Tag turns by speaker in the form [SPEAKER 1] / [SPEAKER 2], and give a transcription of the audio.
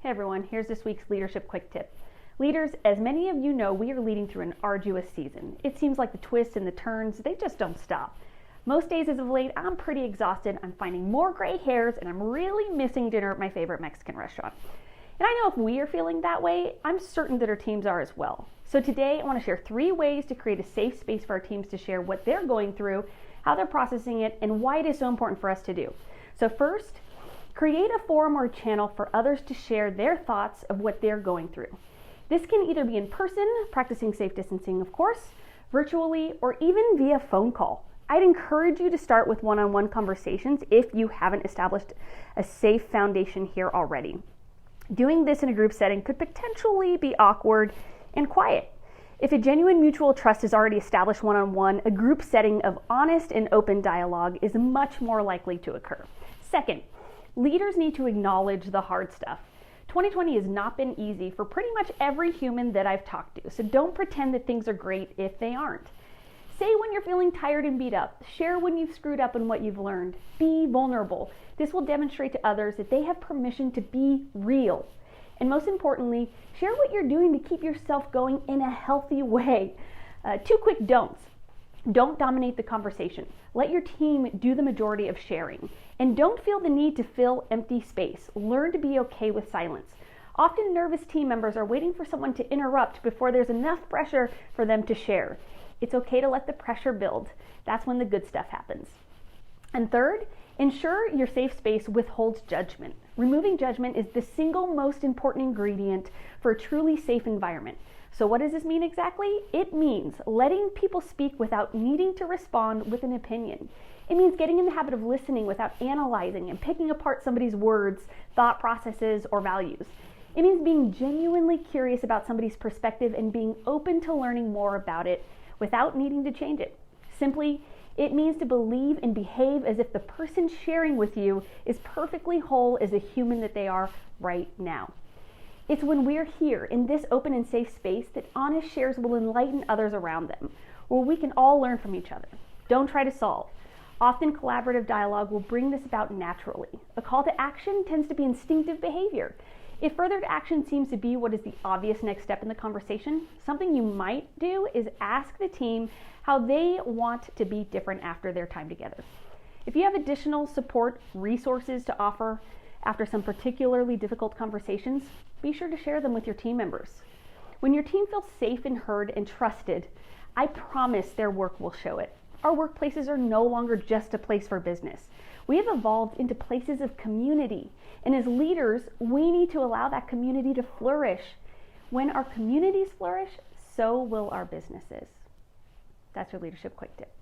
[SPEAKER 1] Hey everyone, here's this week's Leadership Quick Tip. Leaders, as many of you know, we are leading through an arduous season. It seems like the twists and the turns, they just don't stop. Most days as of late, I'm pretty exhausted. I'm finding more gray hairs and I'm really missing dinner at my favorite Mexican restaurant. And I know if we are feeling that way, I'm certain that our teams are as well. So today I want to share 3 ways to create a safe space for our teams to share what they're going through, how they're processing it, and why it is so important for us to do. So first, create a forum or channel for others to share their thoughts of what they're going through. This can either be in person, practicing safe distancing of course, virtually, or even via phone call. I'd encourage you to start with one-on-one conversations if you haven't established a safe foundation here already. Doing this in a group setting could potentially be awkward and quiet. If a genuine mutual trust is already established one-on-one, a group setting of honest and open dialogue is much more likely to occur. Second, leaders need to acknowledge the hard stuff. 2020 has not been easy for pretty much every human that I've talked to, so don't pretend that things are great if they aren't. Say when you're feeling tired and beat up. Share when you've screwed up and what you've learned. Be vulnerable. This will demonstrate to others that they have permission to be real. And most importantly, share what you're doing to keep yourself going in a healthy way. 2 quick don'ts. Don't dominate the conversation. Let your team do the majority of sharing. And don't feel the need to fill empty space. Learn to be okay with silence. Often nervous team members are waiting for someone to interrupt before there's enough pressure for them to share. It's okay to let the pressure build. That's when the good stuff happens. And third, ensure your safe space withholds judgment. Removing judgment is the single most important ingredient for a truly safe environment. So what does this mean exactly? It means letting people speak without needing to respond with an opinion. It means getting in the habit of listening without analyzing and picking apart somebody's words, thought processes, or values. It means being genuinely curious about somebody's perspective and being open to learning more about it without needing to change it. Simply, it means to believe and behave as if the person sharing with you is perfectly whole as a human that they are right now. It's when we're here in this open and safe space that honest shares will enlighten others around them, where we can all learn from each other. Don't try to solve. Often collaborative dialogue will bring this about naturally. A call to action tends to be instinctive behavior. If further action seems to be what is the obvious next step in the conversation, something you might do is ask the team how they want to be different after their time together. If you have additional support resources to offer after some particularly difficult conversations, be sure to share them with your team members. When your team feels safe and heard and trusted, I promise their work will show it. Our workplaces are no longer just a place for business. We have evolved into places of community, and as leaders, we need to allow that community to flourish. When our communities flourish, so will our businesses. That's your Leadership Quick Tip.